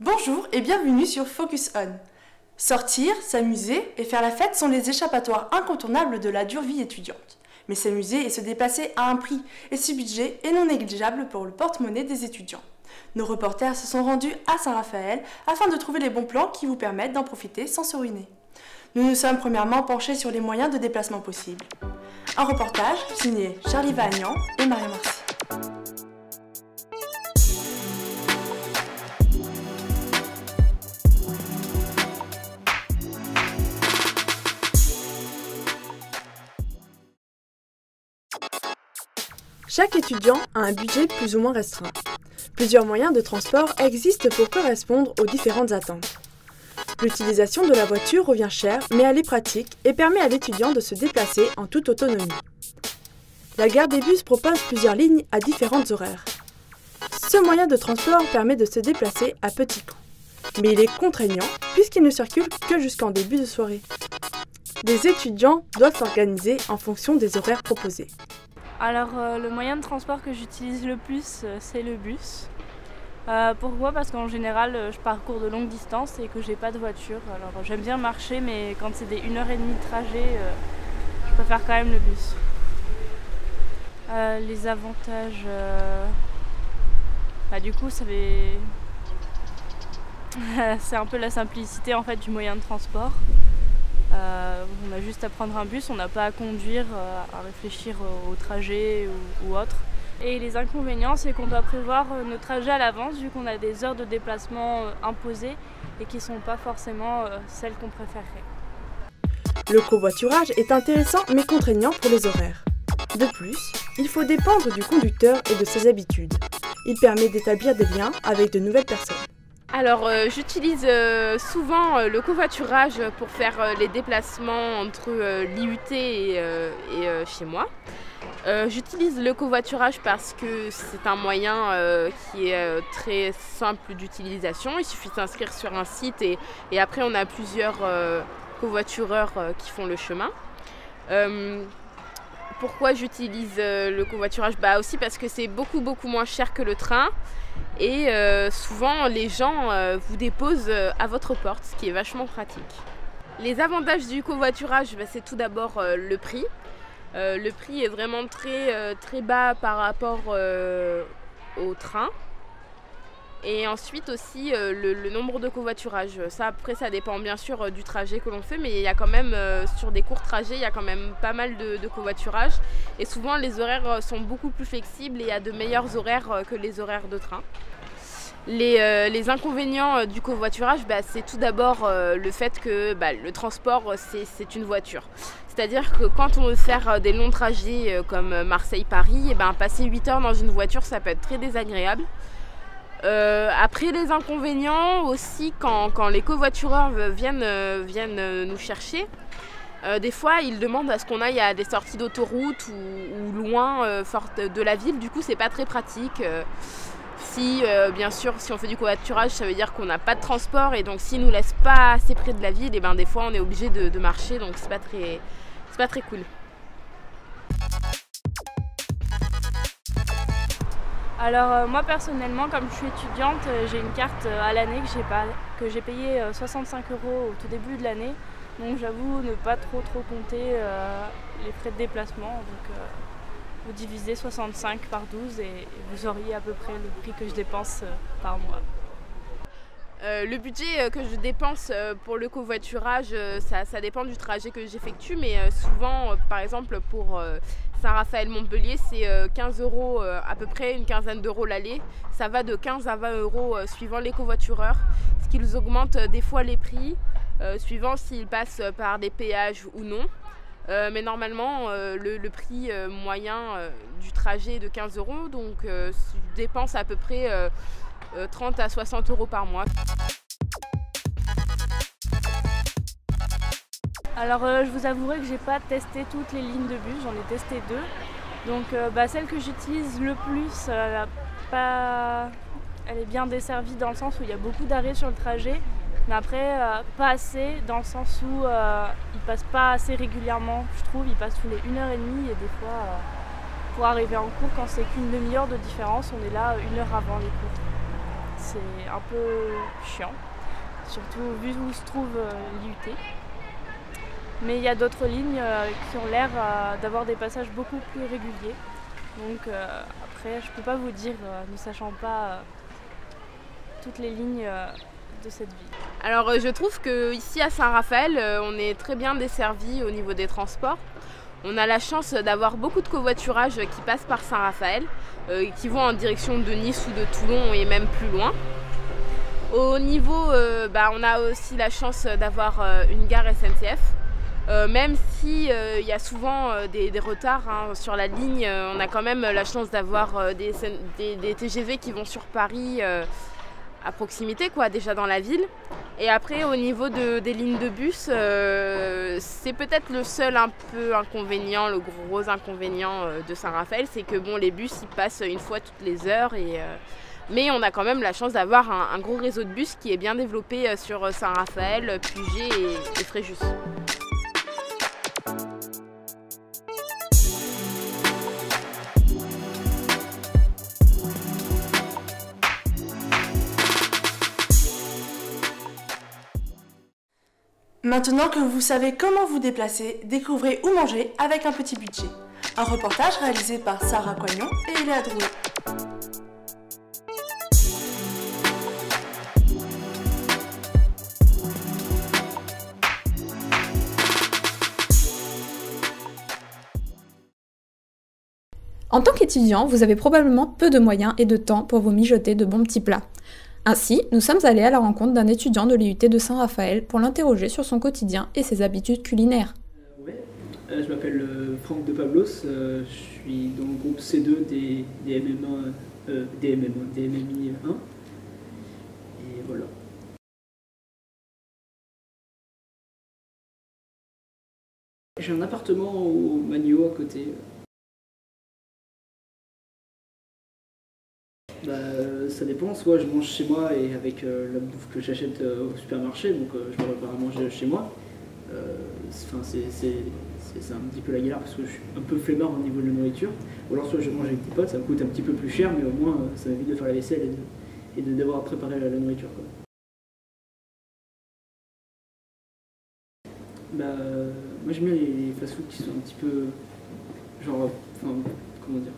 Bonjour et bienvenue sur Focus On. Sortir, s'amuser et faire la fête sont les échappatoires incontournables de la dure vie étudiante. Mais s'amuser et se déplacer a un prix, et ce budget est non négligeable pour le porte-monnaie des étudiants. Nos reporters se sont rendus à Saint-Raphaël afin de trouver les bons plans qui vous permettent d'en profiter sans se ruiner. Nous nous sommes premièrement penchés sur les moyens de déplacement possibles. Un reportage signé Charlie Vagnan et Maria Marcy. Chaque étudiant a un budget plus ou moins restreint. Plusieurs moyens de transport existent pour correspondre aux différentes attentes. L'utilisation de la voiture revient cher, mais elle est pratique et permet à l'étudiant de se déplacer en toute autonomie. La gare des bus propose plusieurs lignes à différentes horaires. Ce moyen de transport permet de se déplacer à petits coûts. Mais il est contraignant puisqu'il ne circule que jusqu'en début de soirée. Les étudiants doivent s'organiser en fonction des horaires proposés. Alors le moyen de transport que j'utilise le plus, c'est le bus. Pourquoi? Parce qu'en général, je parcours de longues distances et que j'ai pas de voiture. Alors j'aime bien marcher, mais quand c'est des 1h30 de trajet, je préfère quand même le bus. Les avantages, du coup, c'est un peu la simplicité en fait du moyen de transport. On a juste à prendre un bus, on n'a pas à conduire, à réfléchir au trajet ou autre. Et les inconvénients, c'est qu'on doit prévoir nos trajets à l'avance vu qu'on a des heures de déplacement imposées et qui ne sont pas forcément celles qu'on préférerait. Le covoiturage est intéressant mais contraignant pour les horaires. De plus, il faut dépendre du conducteur et de ses habitudes. Il permet d'établir des liens avec de nouvelles personnes. Alors j'utilise souvent le covoiturage pour faire les déplacements entre l'IUT et chez moi. J'utilise le covoiturage parce que c'est un moyen qui est très simple d'utilisation. Il suffit de s'inscrire sur un site et après on a plusieurs covoitureurs qui font le chemin. Pourquoi j'utilise le covoiturage? Aussi parce que c'est beaucoup moins cher que le train. Et souvent les gens vous déposent à votre porte, ce qui est vachement pratique. Les avantages du covoiturage, c'est tout d'abord le prix. Le prix est vraiment très bas par rapport au train. Et ensuite aussi le nombre de covoiturages. Ça après ça dépend bien sûr du trajet que l'on fait, mais il y a quand même sur des courts trajets, il y a quand même pas mal de covoiturage. Et souvent les horaires sont beaucoup plus flexibles et il y a de meilleurs horaires que les horaires de train. Les inconvénients du covoiturage, c'est tout d'abord le fait que le transport c'est une voiture. C'est-à-dire que quand on veut faire des longs trajets comme Marseille-Paris, passer 8 heures dans une voiture ça peut être très désagréable. Après les inconvénients aussi, quand les covoitureurs viennent nous chercher, des fois ils demandent à ce qu'on aille à des sorties d'autoroute ou loin de la ville, du coup c'est pas très pratique. Bien sûr, si on fait du covoiturage, ça veut dire qu'on n'a pas de transport et donc s'ils ne nous laissent pas assez près de la ville, des fois on est obligé de marcher, donc c'est pas très cool. Alors moi personnellement, comme je suis étudiante, j'ai une carte à l'année que j'ai payée 65 € au tout début de l'année. Donc j'avoue ne pas trop compter les frais de déplacement. Donc vous divisez 65 par 12 et vous auriez à peu près le prix que je dépense par mois. Le budget que je dépense pour le covoiturage, ça dépend du trajet que j'effectue, mais souvent, par exemple pour Saint-Raphaël-Montpellier, c'est 15 € à peu près, une quinzaine d'euros l'aller. Ça va de 15 à 20 € suivant les covoitureurs, ce qui nous augmente des fois les prix, suivant s'ils passent par des péages ou non. Mais normalement, le prix moyen du trajet est de 15 €, donc je dépense à peu près 30 à 60 € par mois. Alors je vous avouerai que j'ai pas testé toutes les lignes de bus, j'en ai testé 2. Donc celle que j'utilise le plus, elle est bien desservie dans le sens où il y a beaucoup d'arrêts sur le trajet. Mais après, pas assez, dans le sens où il passe pas assez régulièrement, je trouve. Il passe tous les 1h30 et des fois, pour arriver en cours, quand c'est qu'une demi-heure de différence, on est là 1 heure avant les cours. c'est un peu chiant, surtout vu où se trouve l'IUT. Mais il y a d'autres lignes qui ont l'air d'avoir des passages beaucoup plus réguliers. Donc après, je ne peux pas vous dire, ne sachant pas toutes les lignes de cette ville. Alors je trouve qu'ici à Saint-Raphaël, on est très bien desservi au niveau des transports. On a la chance d'avoir beaucoup de covoiturage qui passent par Saint-Raphaël, qui vont en direction de Nice ou de Toulon et même plus loin. Au niveau, on a aussi la chance d'avoir une gare SNCF. Même si y a souvent des retards sur la ligne, on a quand même la chance d'avoir des TGV qui vont sur Paris à proximité, quoi, déjà dans la ville. Et après, au niveau des lignes de bus, c'est peut-être le seul un peu inconvénient, le gros inconvénient de Saint-Raphaël, c'est que bon, les bus ils passent une fois toutes les heures, mais on a quand même la chance d'avoir un gros réseau de bus qui est bien développé sur Saint-Raphaël, Puget et Fréjus. Maintenant que vous savez comment vous déplacer, découvrez où manger avec un petit budget. Un reportage réalisé par Sarah Coignon et Léa Drouet. En tant qu'étudiant, vous avez probablement peu de moyens et de temps pour vous mijoter de bons petits plats. Ainsi, nous sommes allés à la rencontre d'un étudiant de l'IUT de Saint-Raphaël pour l'interroger sur son quotidien et ses habitudes culinaires. Je m'appelle Franck de Pablos, je suis dans le groupe C2 des MMI 1. Et voilà. J'ai un appartement au Magno à côté. Ça dépend, soit je mange chez moi et avec la bouffe que j'achète au supermarché, donc je me prépare à manger chez moi. C'est un petit peu la galère parce que je suis un peu flemmard au niveau de la nourriture. Ou alors soit je mange avec des potes, ça me coûte un petit peu plus cher, mais au moins ça m'évite de faire la vaisselle et de devoir préparer la nourriture, quoi. Moi j'aime bien les fast-food qui sont un petit peu comment dire,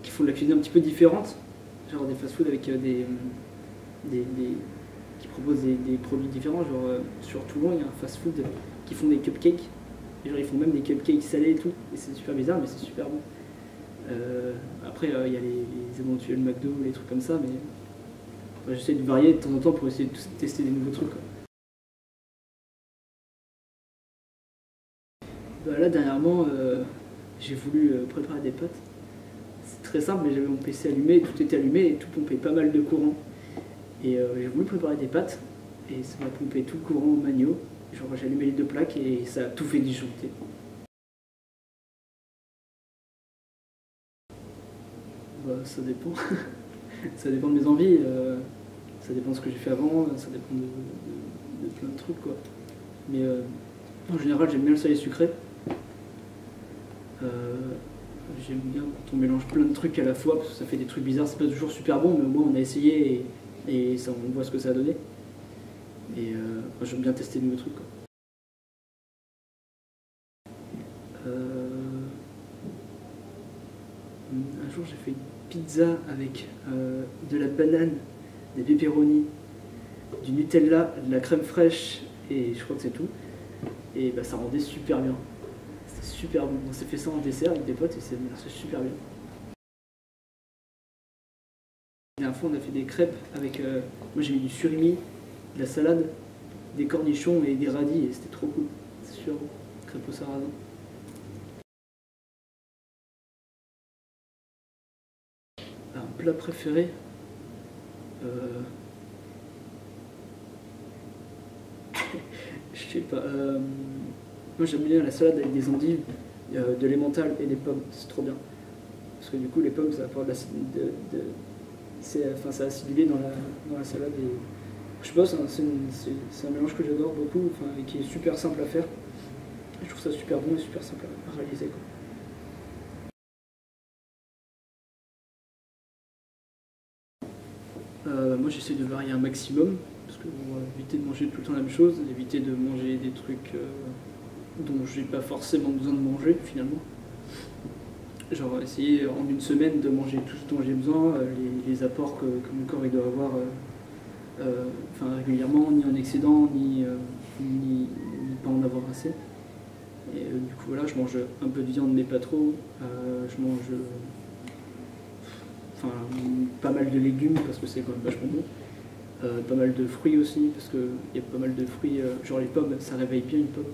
qui font de la cuisine un petit peu différente, genre des fast-food avec qui proposent des produits différents, genre sur Toulon il y a un fast-food qui font des cupcakes, et genre ils font même des cupcakes salés et tout, et c'est super bizarre mais c'est super bon. Après il y a les éventuels McDo, les trucs comme ça, mais j'essaie de varier de temps en temps pour essayer de tester des nouveaux trucs, quoi. Là dernièrement j'ai voulu préparer des pâtes. C'est très simple, mais j'avais mon PC allumé, tout était allumé et tout pompait pas mal de courant. Et j'ai voulu préparer des pâtes et ça m'a pompé tout le courant au Magno. Genre j'ai allumé les deux plaques et ça a tout fait disjoncter. Ça dépend. Ça dépend de mes envies, ça dépend de ce que j'ai fait avant, ça dépend de plein de trucs, quoi. Mais en général j'aime bien le salé sucré. J'aime bien quand on mélange plein de trucs à la fois parce que ça fait des trucs bizarres, c'est pas toujours super bon, mais au moins on a essayé et ça, on voit ce que ça a donné. Et j'aime bien tester de nouveaux trucs, quoi. Un jour j'ai fait une pizza avec de la banane, des pepperoni, du Nutella, de la crème fraîche et je crois que c'est tout. Et ça rendait super bien. C'était super bon. On s'est fait ça en dessert avec des potes et c'est super bien. La dernière fois on a fait des crêpes avec... moi j'ai mis du surimi, de la salade, des cornichons et des radis et c'était trop cool. C'est super bon. Crêpes au sarrasin. Un plat préféré, je sais pas. Moi j'aime bien la salade avec des endives, de l'emmental et des pommes, c'est trop bien. Parce que du coup les pommes ça apporte ça acidulé dans la salade et je sais pas, c'est un mélange que j'adore beaucoup, et qui est super simple à faire. Je trouve ça super bon et super simple à réaliser, quoi. Moi j'essaie de varier un maximum, parce que pour éviter de manger tout le temps la même chose, éviter de manger des trucs dont j'ai pas forcément besoin de manger finalement. Genre essayer en une semaine de manger tout ce dont j'ai besoin, les apports que mon corps il doit avoir régulièrement, ni en excédent, ni pas en avoir assez. Et du coup voilà, je mange un peu de viande mais pas trop, je mange pas mal de légumes parce que c'est quand même vachement bon, pas mal de fruits aussi parce qu'il y a pas mal de fruits, genre les pommes, ça réveille bien une pomme.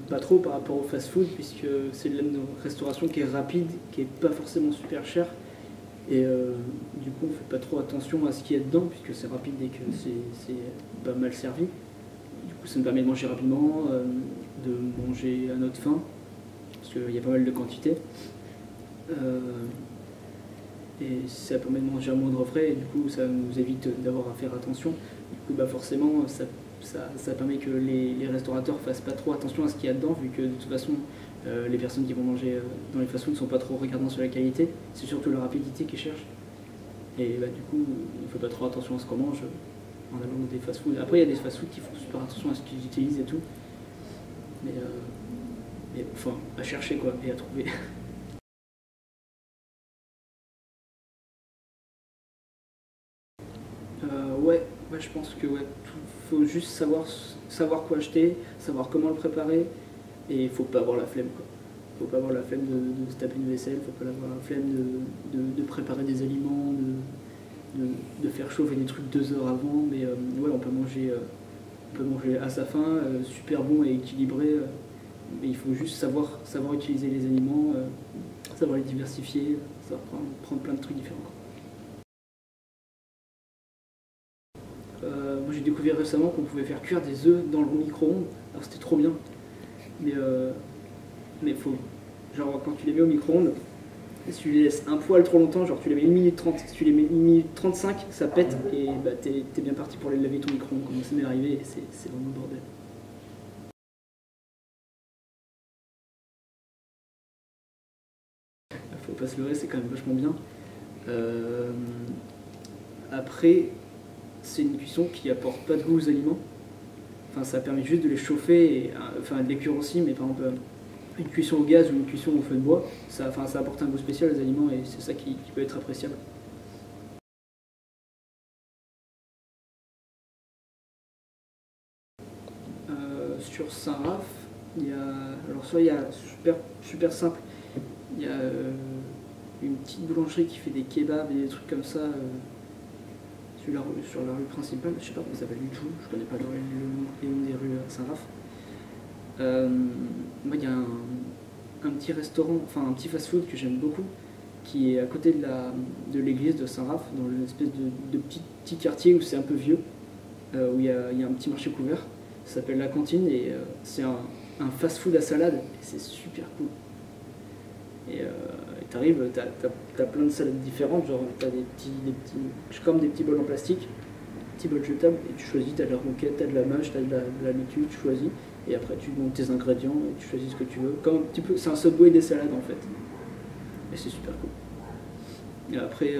Pas trop par rapport au fast-food puisque c'est de la restauration qui est rapide, qui est pas forcément super cher et du coup on fait pas trop attention à ce qu'il y a dedans puisque c'est rapide et que c'est pas mal servi. Du coup ça me permet de manger rapidement, de manger à notre faim parce qu'il y a pas mal de quantité et ça permet de manger à moindre frais et du coup ça nous évite d'avoir à faire attention. Du coup forcément ça permet que les restaurateurs fassent pas trop attention à ce qu'il y a dedans, vu que de toute façon les personnes qui vont manger dans les fast-foods ne sont pas trop regardants sur la qualité, c'est surtout la rapidité qu'ils cherchent. Et du coup, on fait pas trop attention à ce qu'on mange en allant dans des fast-foods. Après, il y a des fast-foods qui font super attention à ce qu'ils utilisent et tout, mais enfin, à chercher quoi, et à trouver. Ouais, je pense que faut juste savoir quoi acheter, savoir comment le préparer, et il faut pas avoir la flemme quoi. Faut pas avoir la flemme de se taper une vaisselle, faut pas avoir la flemme de préparer des aliments, de faire chauffer des trucs 2 heures avant, mais on peut manger à sa faim, super bon et équilibré, mais il faut juste savoir utiliser les aliments, savoir les diversifier, savoir prendre plein de trucs différents. Moi j'ai découvert récemment qu'on pouvait faire cuire des œufs dans le micro-ondes, alors c'était trop bien, mais faut, genre quand tu les mets au micro-ondes, si tu les laisses un poil trop longtemps, genre tu les mets 1 minute 30, si tu les mets 1 minute 35, ça pète et t'es bien parti pour les laver ton micro-ondes, comme ça m'est arrivé et c'est vraiment le bordel. Faut pas se leurrer, c'est quand même vachement bien. Après, c'est une cuisson qui apporte pas de goût aux aliments. Enfin, ça permet juste de les chauffer, et, de les cuire aussi, mais par exemple, une cuisson au gaz ou une cuisson au feu de bois, ça apporte un goût spécial aux aliments et c'est ça qui peut être appréciable. Sur Saint-Raph, il y a super simple, il y a une petite boulangerie qui fait des kebabs et des trucs comme ça sur la rue principale, je sais pas comment ça s'appelle du tout, je connais pas les noms des rues à Saint-Raph. Moi il y a un petit restaurant, enfin un petit fast-food que j'aime beaucoup, qui est à côté de l'église de Saint-Raph, dans une espèce de petit quartier où c'est un peu vieux, où il y a un petit marché couvert, ça s'appelle La Cantine et c'est un fast-food à salade, et c'est super cool. Et t'arrives, t'as plein de salades différentes, genre t'as comme des petits bols en plastique, petits bols jetables, et tu choisis, t'as de la roquette, t'as de la mâche, t'as de la laitue, tu choisis, et après tu montes tes ingrédients et tu choisis ce que tu veux. Comme un petit peu, c'est un Subway des salades en fait. Et c'est super cool. Et après,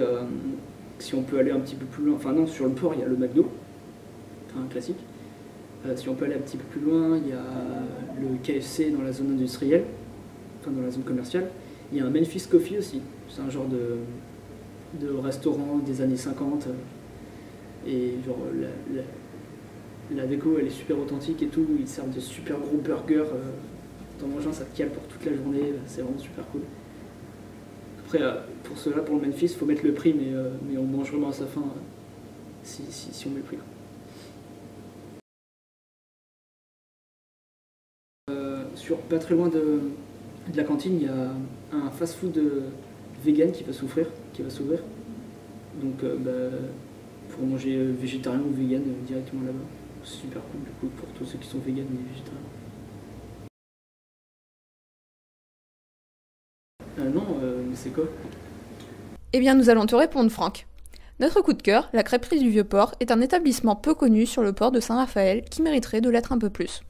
si on peut aller un petit peu plus loin, enfin non, sur le port il y a le McDo, un classique. Si on peut aller un petit peu plus loin, il y a le KFC dans la zone industrielle, enfin dans la zone commerciale. Il y a un Memphis Coffee aussi, c'est un genre de restaurant des années 50 et genre la déco elle est super authentique et tout, ils servent des super gros burgers, t'en manges un ça te cale pour toute la journée, c'est vraiment super cool. Après pour cela, pour le Memphis, il faut mettre le prix mais on mange vraiment à sa faim si on met le prix. Pas très loin de la cantine, il y a un fast-food vegan qui va s'ouvrir. Donc pour manger végétarien ou vegan directement là-bas. C'est super cool du coup pour tous ceux qui sont vegan et végétariens. Non, mais c'est quoi? Eh bien, nous allons te répondre, Franck. Notre coup de cœur, la crêperie du Vieux-Port, est un établissement peu connu sur le port de Saint-Raphaël qui mériterait de l'être un peu plus.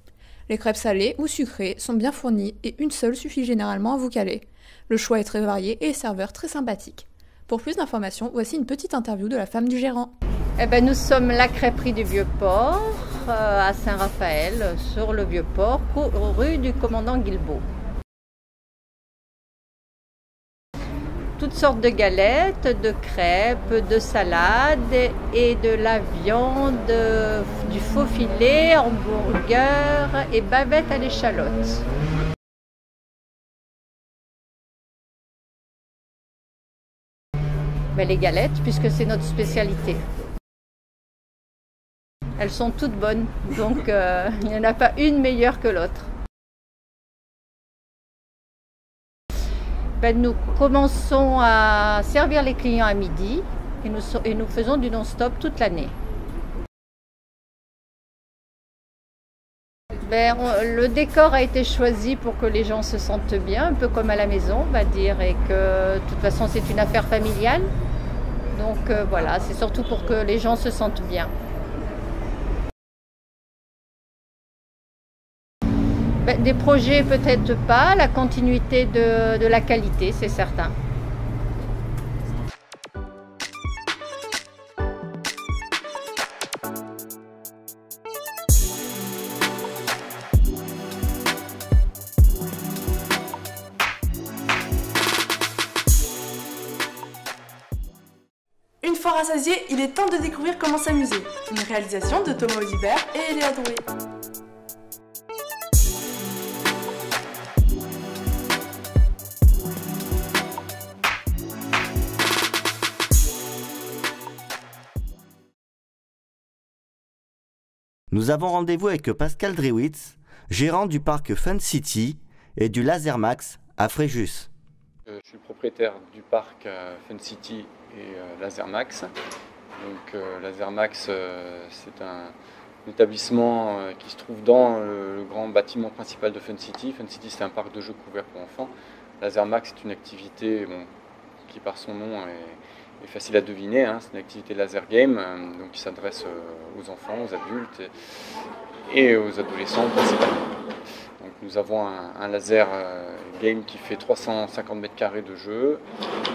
Les crêpes salées ou sucrées sont bien fournies et une seule suffit généralement à vous caler. Le choix est très varié et les serveurs très sympathiques. Pour plus d'informations, voici une petite interview de la femme du gérant. Eh ben, nous sommes la crêperie du Vieux-Port à Saint-Raphaël, sur le Vieux-Port, rue du commandant Guilbault. Toutes sortes de galettes, de crêpes, de salades et de la viande, du faux filet, hamburger et bavettes à l'échalote. Ben, les galettes, puisque c'est notre spécialité. Elles sont toutes bonnes, donc il n'y en a pas une meilleure que l'autre. Ben, nous commençons à servir les clients à midi et nous faisons du non-stop toute l'année. Ben, le décor a été choisi pour que les gens se sentent bien, un peu comme à la maison, on va dire, et que de toute façon c'est une affaire familiale. Donc voilà, c'est surtout pour que les gens se sentent bien. Ben, des projets peut-être pas, la continuité de la qualité, c'est certain. Une fois rassasié, il est temps de découvrir comment s'amuser. Une réalisation de Thomas Audibert et Eléa Drouet. Nous avons rendez-vous avec Pascal Drewitz, gérant du parc Fun City et du Laser Max à Fréjus. Je suis le propriétaire du parc Fun City et Laser Max. Donc Laser Max, c'est un établissement qui se trouve dans le grand bâtiment principal de Fun City. Fun City, c'est un parc de jeux couvert pour enfants. Laser Max, c'est une activité qui, par son nom, est facile à deviner. Hein. C'est une activité laser game donc qui s'adresse aux enfants, aux adultes et aux adolescents principalement. Donc, nous avons un laser game qui fait 350 mètres carrés de jeu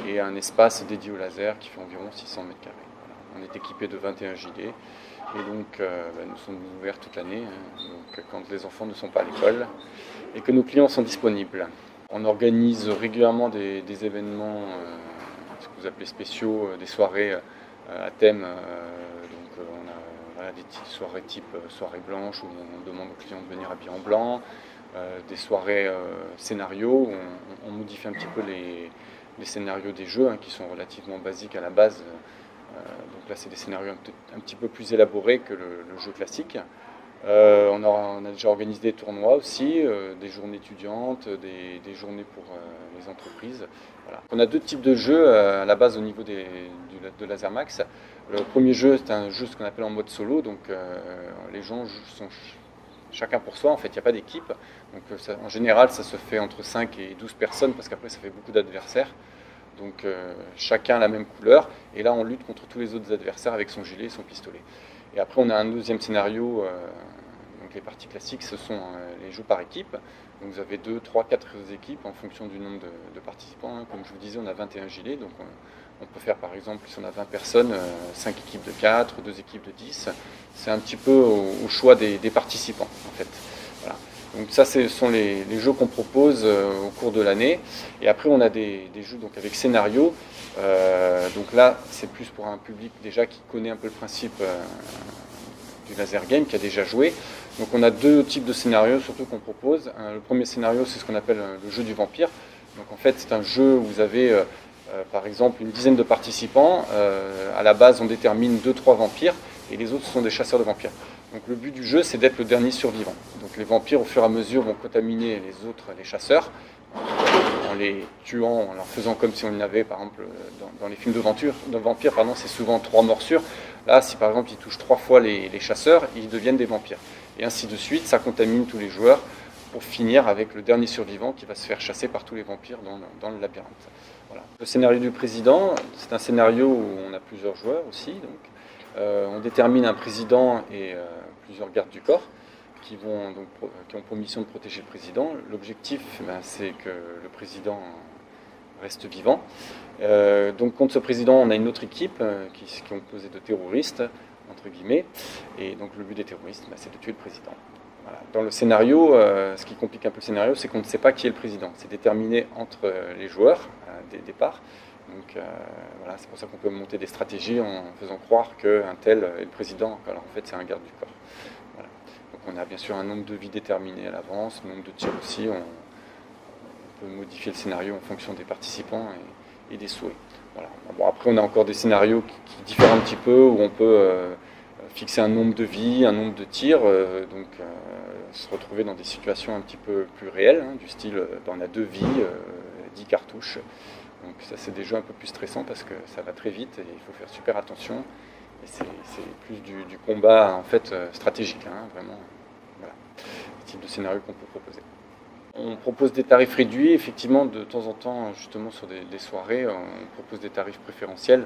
et un espace dédié au laser qui fait environ 600 mètres carrés. Voilà. On est équipé de 21 gilets et donc nous sommes ouverts toute l'année, hein, donc quand les enfants ne sont pas à l'école et que nos clients sont disponibles. On organise régulièrement des événements, ce que vous appelez spéciaux, des soirées à thème. Donc on a des petites soirées type soirée blanche où on demande aux clients de venir habillés en blanc. Des soirées scénarios où on modifie un petit peu les scénarios des jeux qui sont relativement basiques à la base. Donc là, c'est des scénarios un petit peu plus élaborés que le jeu classique. On a déjà organisé des tournois aussi, des journées étudiantes, des journées pour les entreprises. Voilà. On a deux types de jeux à la base au niveau de Laser Max. Le premier jeu, c'est un jeu ce qu'on appelle en mode solo, donc les gens sont chacun pour soi, en fait, il n'y a pas d'équipe. Donc en général, ça se fait entre 5 et 12 personnes parce qu'après, ça fait beaucoup d'adversaires. Donc chacun a la même couleur. Et là, on lutte contre tous les autres adversaires avec son gilet et son pistolet. Et après, on a un deuxième scénario. Donc les parties classiques, ce sont les jeux par équipe. Donc vous avez 2, 3, 4 équipes en fonction du nombre de participants. Hein. Comme je vous disais, on a 21 gilets. Donc on peut faire, par exemple, si on a 20 personnes, 5 équipes de 4, 2 équipes de 10. C'est un petit peu au choix des participants, en fait. Voilà. Donc ça, ce sont les jeux qu'on propose au cours de l'année. Et après, on a des jeux donc, avec scénario. Donc là, c'est plus pour un public déjà qui connaît un peu le principe du laser game, qui a déjà joué. Donc on a deux types de scénarios, surtout qu'on propose. Le premier scénario, c'est ce qu'on appelle le jeu du vampire. Donc en fait, c'est un jeu où vous avez, par exemple, une dizaine de participants. À la base, on détermine 2-3 vampires, et les autres sont des chasseurs de vampires. Donc le but du jeu, c'est d'être le dernier survivant. Donc les vampires, au fur et à mesure, vont contaminer les autres, les chasseurs, en les tuant, en leur faisant comme si on en avait, par exemple, dans les films de vampires, c'est souvent 3 morsures. Là, si par exemple ils touchent 3 fois les chasseurs, ils deviennent des vampires. Et ainsi de suite, ça contamine tous les joueurs pour finir avec le dernier survivant qui va se faire chasser par tous les vampires dans le labyrinthe. Voilà. Le scénario du président, c'est un scénario où on a plusieurs joueurs aussi. Donc, on détermine un président et plusieurs gardes du corps qui ont pour mission de protéger le président. L'objectif, c'est que le président reste vivant. Donc contre ce président, on a une autre équipe qui est composée de terroristes, entre guillemets, et donc le but des terroristes, c'est de tuer le président. Voilà. Dans le scénario, ce qui complique un peu le scénario, c'est qu'on ne sait pas qui est le président. C'est déterminé entre les joueurs dès le départ. Donc voilà, c'est pour ça qu'on peut monter des stratégies en faisant croire qu'un tel est le président, alors en fait c'est un garde du corps. Voilà. Donc on a bien sûr un nombre de vies déterminé à l'avance, un nombre de tirs aussi. On peut modifier le scénario en fonction des participants et des souhaits. Voilà. Bon, après on a encore des scénarios qui diffèrent un petit peu, où on peut fixer un nombre de vies, un nombre de tirs, se retrouver dans des situations un petit peu plus réelles, du style on a 2 vies, 10 cartouches. Donc ça c'est des jeux un peu plus stressants parce que ça va très vite et il faut faire super attention. Et c'est plus du combat en fait stratégique, vraiment. Voilà, le type de scénario qu'on peut proposer. On propose des tarifs réduits, effectivement, de temps en temps, justement sur des soirées, on propose des tarifs préférentiels,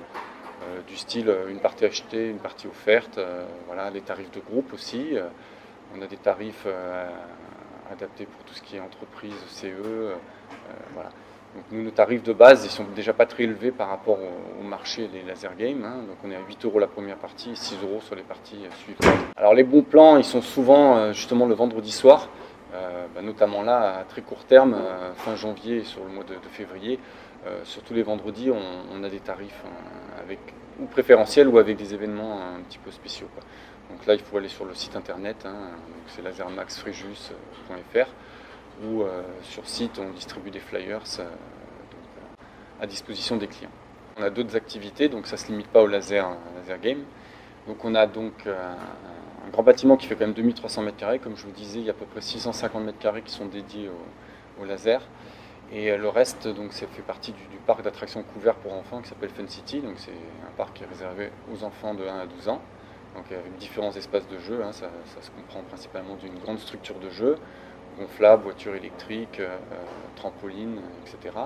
du style une partie achetée, une partie offerte, voilà, les tarifs de groupe aussi. On a des tarifs adaptés pour tout ce qui est entreprise, CE, voilà. Donc nous, nos tarifs de base, ils sont déjà pas très élevés par rapport au marché des laser games. Donc on est à 8 € la première partie et 6 € sur les parties suivantes. Alors les bons plans, ils sont souvent justement le vendredi soir, notamment là à très court terme, fin janvier et sur le mois de février. Sur tous les vendredis, on a des tarifs avec ou préférentiels ou avec des événements un petit peu spéciaux, quoi. Donc là, il faut aller sur le site internet, c'est lasermaxfréjus.fr. Ou sur site, on distribue des flyers à disposition des clients. On a d'autres activités, donc ça ne se limite pas au laser game. Donc on a donc un grand bâtiment qui fait quand même 2300 m². Comme je vous disais, il y a à peu près 650 m² qui sont dédiés au laser. Et le reste, donc, ça fait partie du parc d'attractions couvert pour enfants qui s'appelle Fun City. Donc c'est un parc qui est réservé aux enfants de 1 à 12 ans. Donc avec différents espaces de jeu, ça se comprend principalement d'une grande structure de jeu, gonflable, voiture électrique, trampoline, etc.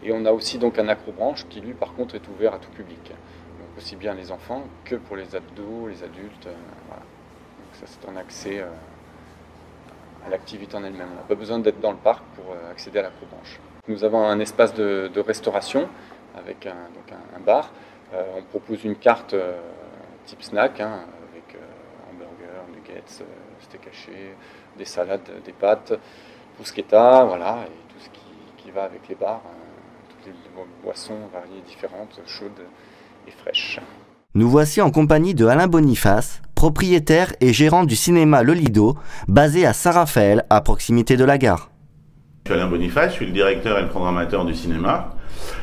Et on a aussi donc un accrobranche qui lui par contre est ouvert à tout public, donc aussi bien les enfants que pour les ados, les adultes. Voilà. Donc ça c'est un accès à l'activité en elle-même. On n'a pas besoin d'être dans le parc pour accéder à l'accrobranche. Nous avons un espace de restauration avec un bar. On propose une carte type snack avec hamburger, nuggets, steak haché, des salades, des pâtes, bruschetta, voilà, et tout ce qui va avec les bars, toutes les boissons variées, différentes, chaudes et fraîches. Nous voici en compagnie de Alain Boniface, propriétaire et gérant du cinéma Le Lido, basé à Saint-Raphaël, à proximité de la gare. Je suis Alain Boniface, je suis le directeur et le programmateur du cinéma.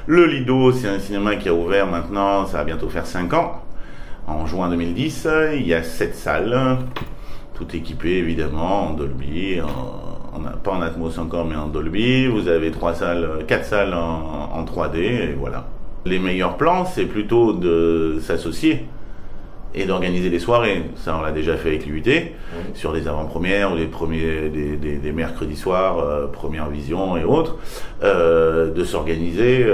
Le Lido, c'est un cinéma qui a ouvert maintenant, ça va bientôt faire 5 ans. En juin 2010, il y a 7 salles, tout équipé évidemment en Dolby, pas en Atmos encore mais en Dolby. Vous avez 4 salles en 3D et voilà. Les meilleurs plans, c'est plutôt de s'associer et d'organiser des soirées. Ça, on l'a déjà fait avec l'UT, sur des avant-premières ou des mercredis soirs, première vision et autres, de s'organiser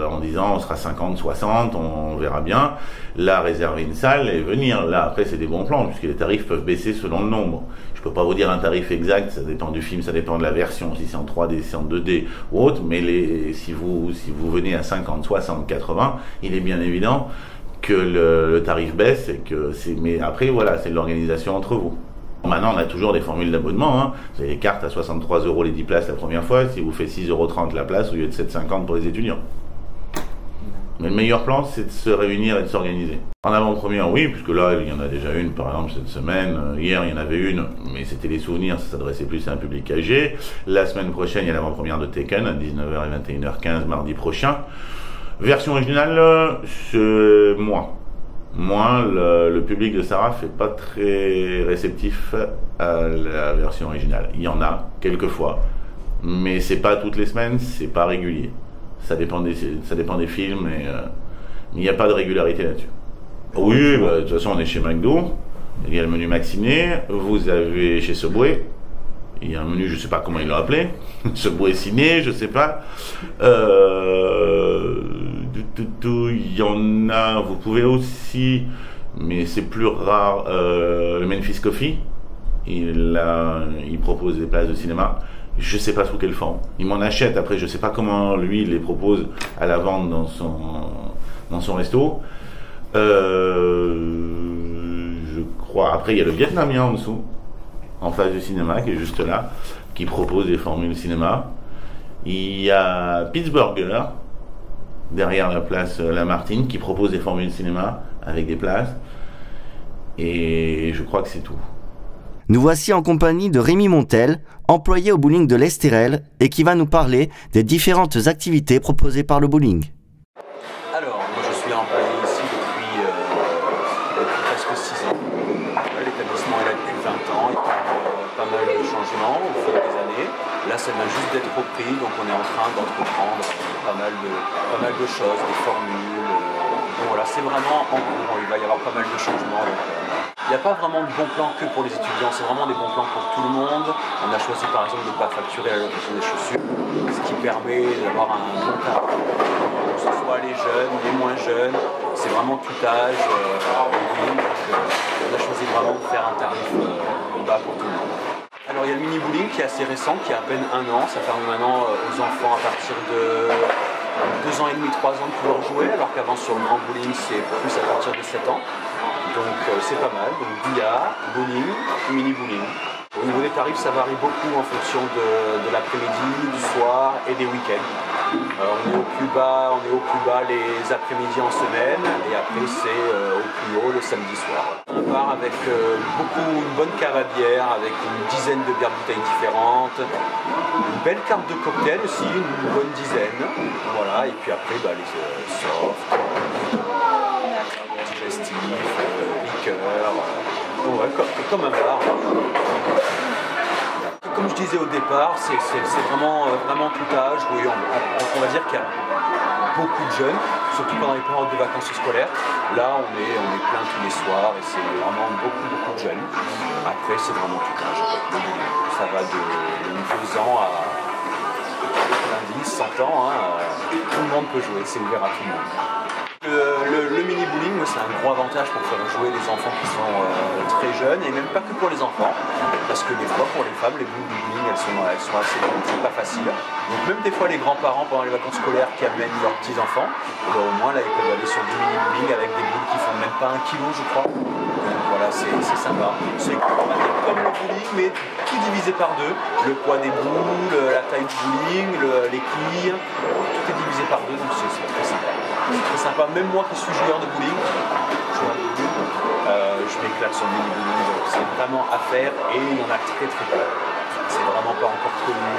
en disant on sera 50, 60, on verra bien. Là, réserver une salle et venir. Là, après, c'est des bons plans, puisque les tarifs peuvent baisser selon le nombre. Je peux pas vous dire un tarif exact, ça dépend du film, ça dépend de la version, si c'est en 3D, si c'est en 2D ou autre, mais si vous venez à 50, 60, 80, il est bien évident que le tarif baisse mais après voilà, c'est de l'organisation entre vous. Maintenant on a toujours des formules d'abonnement, Vous avez des cartes à 63 € les 10 places la première fois, si vous faites 6,30 € la place au lieu de 7,50 pour les étudiants. Mais le meilleur plan, c'est de se réunir et de s'organiser. En avant-première, oui, puisque là, il y en a déjà une, par exemple, cette semaine. Hier, il y en avait une, mais c'était les souvenirs, ça s'adressait plus à un public âgé. La semaine prochaine, il y a l'avant-première de Tekken, à 19h et 21h15, mardi prochain. Version originale, c'est moins. Le public de Saraf n'est pas très réceptif à la version originale. Il y en a, quelquefois, mais c'est pas toutes les semaines, c'est pas régulier. Ça dépend des films, mais il n'y a pas de régularité là-dessus. Oui, de toute façon, on est chez McDo. Il y a le menu Maxiné. Vous avez chez Subway. Il y a un menu, je ne sais pas comment ils l'ont appelé. Subway ciné, je ne sais pas. Il y en a, vous pouvez aussi, mais c'est plus rare, le Memphis Coffee. Il propose des places de cinéma. Je sais pas sous quelle forme. Il m'en achète, après je sais pas comment lui il les propose à la vente dans son resto. Je crois. Après il y a le Vietnamien en dessous, en face du cinéma, qui est juste là, qui propose des formules cinéma. Il y a Pittsburgher, derrière la place Lamartine, qui propose des formules cinéma avec des places. Et je crois que c'est tout. Nous voici en compagnie de Rémi Montel, employé au bowling de l'Estérel, et qui va nous parler des différentes activités proposées par le bowling. Alors, moi je suis employé ici depuis presque 6 ans. L'établissement est là depuis 20 ans, il y a pas mal de changements au fil des années. Là, ça vient juste d'être repris, donc on est en train d'entreprendre pas mal de choses, des formules. Donc voilà, c'est vraiment en cours, il va y avoir pas mal de changements. Il n'y a pas vraiment de bons plans que pour les étudiants, c'est vraiment des bons plans pour tout le monde. On a choisi par exemple de ne pas facturer à l'origine des chaussures, ce qui permet d'avoir un bon tarif. Que ce soit les jeunes, les moins jeunes, c'est vraiment tout âge. On a choisi vraiment de faire un tarif bas pour tout le monde. Alors il y a le mini bowling qui est assez récent, qui a à peine 1 an, ça permet maintenant aux enfants à partir de 2 ans et demi, 3 ans de pouvoir jouer, alors qu'avant sur le grand bowling c'est plus à partir de 7 ans. Donc c'est pas mal, donc billard, bowling, mini bowling. Au niveau des tarifs, ça varie beaucoup en fonction de l'après-midi, du soir et des week-ends. On est au plus bas les après-midi en semaine et après c'est au plus haut le samedi soir. On part avec une bonne cave à bière, avec une dizaine de bières bouteilles différentes, une belle carte de cocktail aussi, une bonne dizaine. Voilà, et puis après les softs, digestifs, liqueurs, comme un bar. Comme je disais au départ, c'est vraiment tout âge. Oui, on va dire qu'il y a beaucoup de jeunes, surtout pendant les périodes de vacances scolaires. Là, on est plein tous les soirs et c'est vraiment beaucoup de jeunes. Après, c'est vraiment tout âge. Ça va de 2 ans à 90, 100 ans. Tout le monde peut jouer, c'est ouvert à tout le monde. Le mini bowling, c'est un gros avantage pour faire jouer les enfants qui sont très jeunes et même pas que pour les enfants, parce que des fois pour les femmes les boules du bowling elles sont assez grandes, c'est pas facile. Donc même des fois les grands-parents pendant les vacances scolaires qui amènent leurs petits enfants, au moins là ils peuvent aller sur du mini bowling avec des boules qui font même pas 1 kilo je crois. Donc voilà, c'est sympa. C'est comme le bowling mais tout divisé par 2. Le poids des boules, la taille du bowling, les quilles, tout est divisé par 2, donc c'est très sympa. C'est très sympa, même moi qui suis joueur de bowling, je m'éclate sur le mini bowling, c'est vraiment à faire et il y en a très peu. C'est vraiment pas encore connu